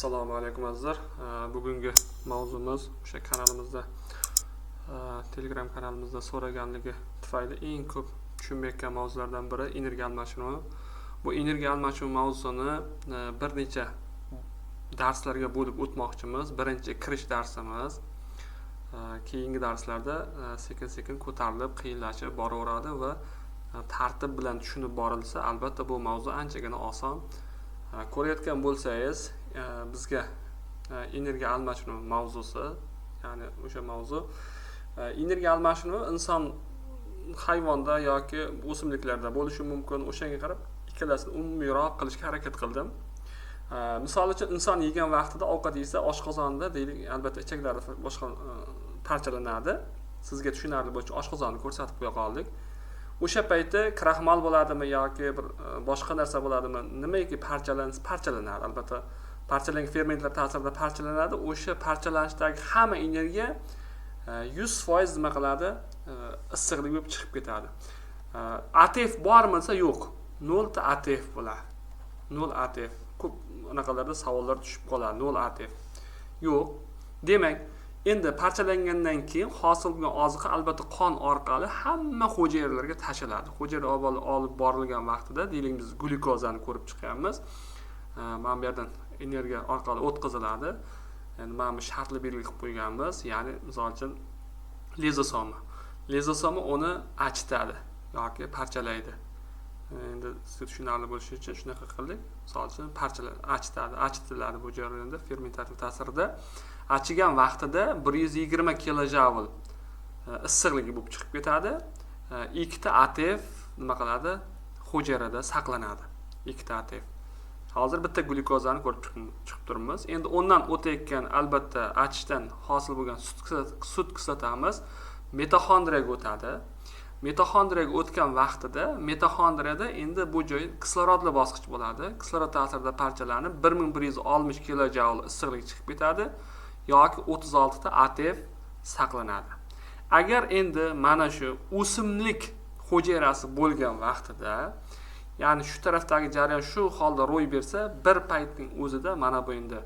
Assalomu alaykum azizlar. Bugungi mavzumiz o'sha kanalimizda Telegram kanalimizda so'raganligi tufayli eng ko'p tushunmayotgan mavzulardan biri energiya almashinuvi. Bu energiya almashinuvi mavzusini bir necha darslarga bo'lib o'tmoqchimiz. Birinchi kirish darsimiz. Keyingi darslarda sekin-sekin ko'tarilib, qiyinlashib boraveradi va tartib bilan tushunib borilsa, albatta bu mavzu anchagina oson. Ko'rayotgan bo'lsangiz, bizga energiya almashinuvi mavzusi, ya'ni o'sha mavzu energiya almashinuvi inson, hayvonda yoki o'simliklarda bo'lishi mumkin. O'shanga qarab ikkalasini umumiyroq qilishga harakat qildim. Misol uchun inson yegan vaqtida ovqat yesa, oshqozonda deylik, albatta ichaklari boshqa parchalanadi. Sizga tushunarli bo'lishi uchun oshqozonni ko'rsatib qo'ya qoldik. O'sha paytda kraxmal bo'ladimi yoki bir boshqa narsa bo'ladimi, nimaiki parchalanadi. Albatta parchalangan fermentlar ta'sirida parchalanadi. O'sha parchalanishdagi hamma energiya 100% nima qiladi? Issiqlik bo'lib chiqib ketadi. ATF bormi desa yo'q. 0 ta ATF bo'ladi. 0 ATF. Ko'p anaqalarda savollar tushib qoladi. 0 ATF. Yo'q. Demak, endi parchalangandan keyin hosil bo'lgan oziqa albatta qon orqali hamma hujayralarga tashiladi. Hujayra olib borilgan vaqtida, deylik, biz glyukozani ko'rib chiqamiz. Mana bu yerdan energiya orqali o'tkaziladi. Endi mana bu shartli belgi qilib qo'yganmiz. Ya'ni misol uchun lizosomi uni achitadi yoki parchalaydi. Endi sizga tushunarli bo'lishi uchun shunaqa qildik. Misol uchun achitiladi bu jarayonda fermentativ ta'sirida. Achigan vaqtida 120 kilojavl issiqligi bo'lib chiqib ketadi. Ikkita ATF nima qiladi? Hujayrada saqlanadi. Ikkita ATF. Hozir bitta glyukozani ko'rib chiqib turibmiz. Endi undan o'tayotgan, albatta achishdan hosil bo'lgan sut kislotamiz mitoxondriyaga o'tadi. Mitoxondriyaga o'tgan vaqtida mitoxondriyada endi bu joy kislorodli bosqich bo'ladi. Kislorod ta'sirida parchalanib 1160 kilojavl issiqlik chiqib ketadi yoki 36 ta ATF saqlanadi. Agar endi mana shu o'simlik hujayrasi bo'lgan vaqtida, ya'ni shu tarafdagi jarayon shu holda ro'y bersa, bir paytning o'zida mana bu endi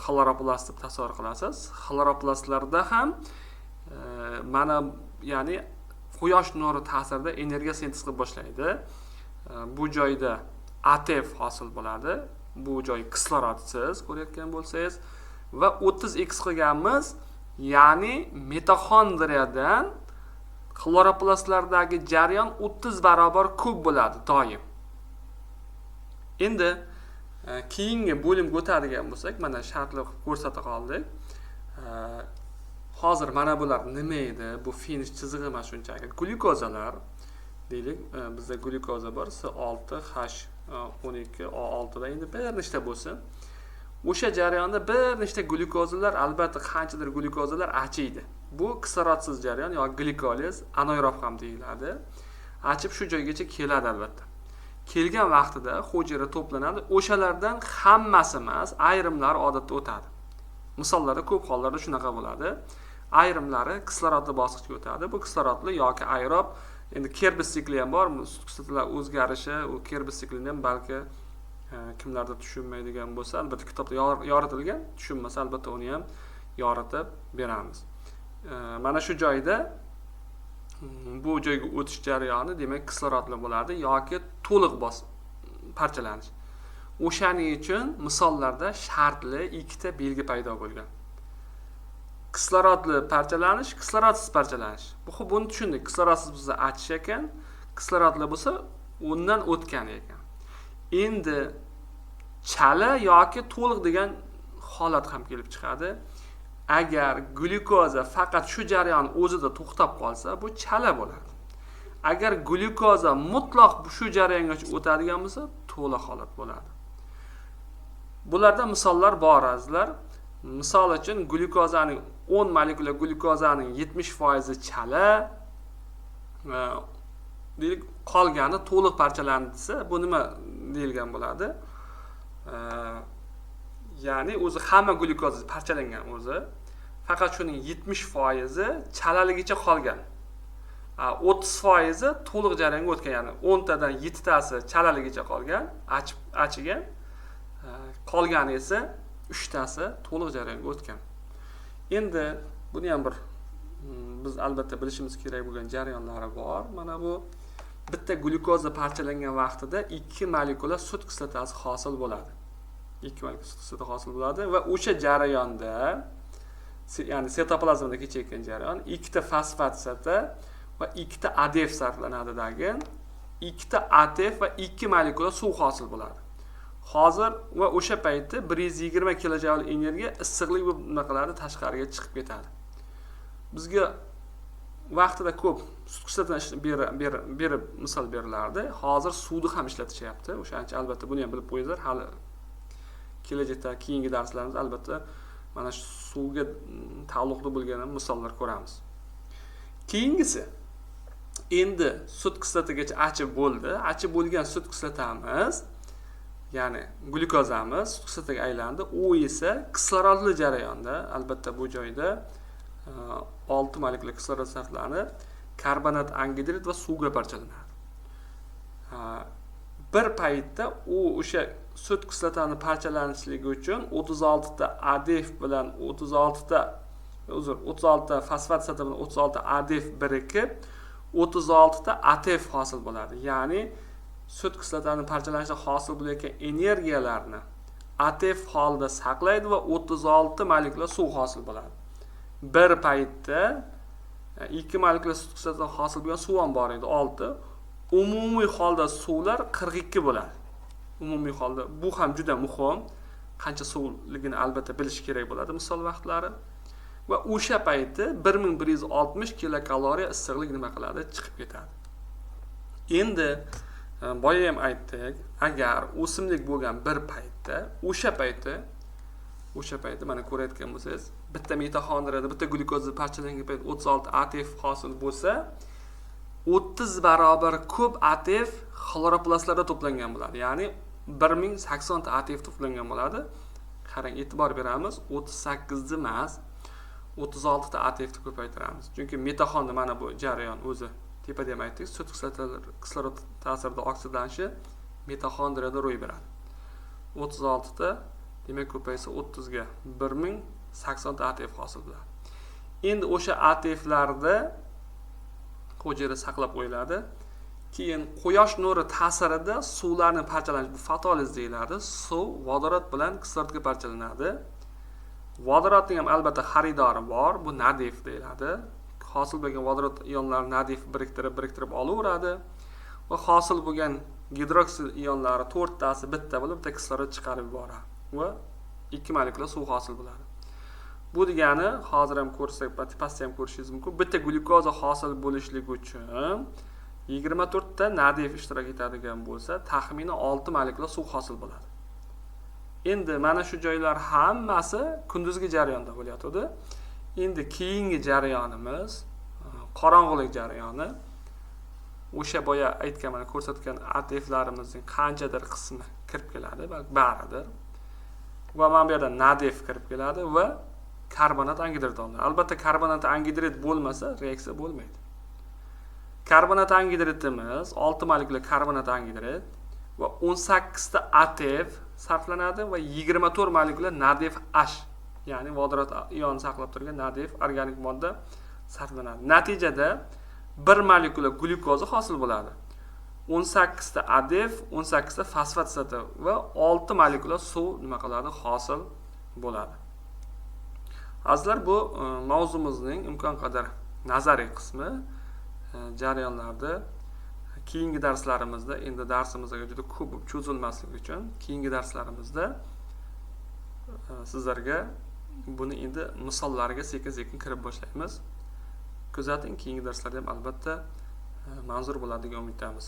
xloroplast deb tasavvur qilasiz. Xloroplastlarda ham mana ya'ni quyosh nuri ta'sirida energiya sintez qilib boshlaydi. Bu joyda ATF hosil bo'ladi. Bu joy kislorodsiz ko'rayotgan bo'lsangiz va 30x qilganmiz, ya'ni mitoxondriyadan xloroplastlardagi jarayon 30 barobar ko'p bo'ladi doim. Endi keyingi bo'limga o'tadigan bo'lsak, mana shartli qilib ko'rsata qoldik. Hozir mana bular nima edi? Bu finish chizig'i emas shunchaki. Glyukozalar deylik, bizda glyukoza bor, C6H12, O6 da endi bir nechta bo'lsin. O'sha jarayonda bir nechta glyukozalar, albatta qanchadir glyukozalar achiydi. Bu kislorodsiz jarayon yoki glikoliz, anaerob ham deyiladi. Achib shu joygacha keladi albatta. Kelgan vaqtida hujayra to'planadi. O'shalardan hammasi emas, ayrimlari odatda o'tadi. Misollarda ko'p hollarda shunaqa bo'ladi. Ayrimlari kislorodli bosqichga o'tadi. Bu kislorodli yoki aerob, endi Krebs sikli ham bor, sut kislotalar o'zgarishi, u Krebs siklini ham balki kimlarda tushunmaydigan bo'lsa, albatta kitobda yoritilgan, tushunmasa albatta uni ham yoritib beramiz. Mana shu joyda bu joyga o'tish jarayoni demak kislorodli bo'ladi yoki to'liq parchalanish. O'shaning uchun misollarda shartli ikkita belgi paydo bo'lgan. Kislorodli parchalanish, kislorodsiz parchalanish. Buni tushundik. Kislorodsiz bo'lsa achish ekan, kislorodli bo'lsa undan o'tgan ekan. Endi chala yoki to'liq degan holat ham kelib chiqadi. Agar glyukoza faqat shu jarayon o'zida to'xtab qolsa, bu chala bo'ladi. Agar glyukoza mutlaq shu jarayongacha o'tadigan bo'lsa, to'liq holat bo'ladi. Bularda misollar bor azizlar. Misol uchun glyukozaning 10 molekula glyukozaning 70% chala, deylik, qolgani to'liq parchalandi desa, bu nima deyilgan bo'ladi? Ya'ni o'zi hamma glyukoza parchalangan o'zi, faqat shuning 70% chalaligicha qolgan. 30% to'liq jarayonga o'tgan, ya'ni 10 tadan 7 tasi chalaligicha qolgan, achigan. Qolgani esa 3tasi to'liq jarayonga o'tgan. Endi buni ham bir biz albatta bilishimiz kerak bo'lgan jarayonlari bor. Mana bu bitta glyukoza parchalangan vaqtida 2 molekula sut kislotasi hosil bo'ladi. 2 molekula sut kislotasi hosil bo'ladi va o'sha jarayonda, ya'ni sitoplazmada kechayotgan jarayon, 2 ta fosfatsata va 2 ta ATF sarflanadidagi 2 ta ATF va 2 molekula suv hosil bo'ladi. Hozir va o'sha paytda 120 kilojoule energiya issiqlik bu bunaqalarni tashqariga chiqib ketadi. Bizga vaqtida ko'p sut kislotasi berib misol berilardi. Hozir suvni ham ishlatishyapti. O'shancha albatta buni ham bilib qo'yinglar. Hali kelajakda keyingi darslarimizda albatta mana shu suvga taalluqli bo'lgan misollar ko'ramiz. Keyingisi endi sut kislotagacha achib bo'ldi. Achib bo'lgan sut kislotamiz, ya'ni glyukozamiz sut kislotaga aylandi. U esa kislorodli jarayonda, albatta bu joyda 6 molekula kislorod sarflanib, karbonat angidrid va suvga parchalanadi. Bir paytda u o'sha sut kislotani parchalanishligi uchun 36 ta ADF bilan 36 ta fosfatsata bilan 36 ta ADF birikib 36 ta ATF hosil bo'ladi. Ya'ni sut kislotani parchalanishida hosil bo'layotgan energiyalarni ATF holida saqlaydi va 36 molekula suv hosil bo'ladi. Bir paytda 2 molekula sut kislotasi hosil bo'lgan suv ham bor edi, 6. Umumiy holda suvlar 42 bo'ladi. Umumiy holda bu ham juda muhim. Qancha suvligini albatta bilish kerak bo'ladi misol vaqtlari. Va o'sha paytda 1160 kilokaloriya issiqlik nima qiladi? Chiqib ketadi. Endi boya ham aytdik, agar o'simlik bo'lgan bir paytda, o'sha paytda mana ko'rayotgan bo'lsangiz, bitta mitoxondriyada bitta glyukoza parchalangan payt 36 ATF hosil bo'lsa, 30 barobar ko'p ATF xloroplastlarda to'plangan bo'ladi. Ya'ni 1080 ta ATF to'plangan bo'ladi. Qarang, e'tibor beramiz, 38 emas, 36 ta ATF ni ko'paytiramiz. Chunki mitoxondriya mana bu jarayon o'zi tepada ham aytdik, sut kislorod ta'sirida oksidlanishi mitoxondriyada ro'y beradi. 36 ta demak ko'paysa 30 ga 1080 ta ATF hosil bo'ladi. Endi o'sha ATFlarda hujayra saqlab qo'yiladi. Keyin quyosh nuri ta'sirida suvlarning parchalanishi, bu fotoliz deyiladi. Suv vodorod bilan kislorodga parchalanadi. Vodorodning ham albatta xaridori bor, bu nadif deyiladi. Hosil bo'lgan vodorod ionlarini nadif biriktirib olaveradi va hosil bo'lgan gidroksil ionlari 4 tasi bitta bo'lib, bitta kislorod chiqarib yuboradi va 2 molekula suv hosil bo'ladi. Bu degani, hozir ham ko'rsak, pastda ham ko'rishingiz mumkin, bitta glyukoza hosil bo'lishligi uchun 24 ta nadif ishtirok etadigan bo'lsa, taxminan 6 molekula suv hosil bo'ladi. Endi mana shu joylar hammasi kunduzgi jarayonda bo'layotdi. Endi keyingi jarayonimiz qorong'ulik jarayoni. O'sha boya aytgan, mana ko'rsatgan ATFlarimizning qanchadir qismi kirib keladi, balki baridir. Va mana bu yerda nadif kirib keladi va karbonat angidrid olinadi. Albatta karbonat angidrid bo'lmasa reaksiya bo'lmaydi. Karbonat angidridimiz 6 molekula karbonat angidrid va 18 ta ATF sarflanadi va 24 molekula nadif H, ya'ni vodorod ion saqlab turgan nadif organik modda sarflanadi. Natijada 1 molekula glyukoza hosil bo'ladi. 18 ta ADF, 18 ta fosfatsata va 6 molekula suv nima qiladi? Hosil bo'ladi. Azizlar, bu mavzumizning imkon qadar nazariy qismi. Jarayonlarda keyingi darslarimizda, endi darsimizga juda ko'p bo'lib cho'zilmasligi uchun keyingi darslarimizda sizlarga buni endi misollariga sekin-sekin kirib boshlaymiz. Kuzating, keyingi darslarda ham albatta manzur bo'ladi degan umiddamiz.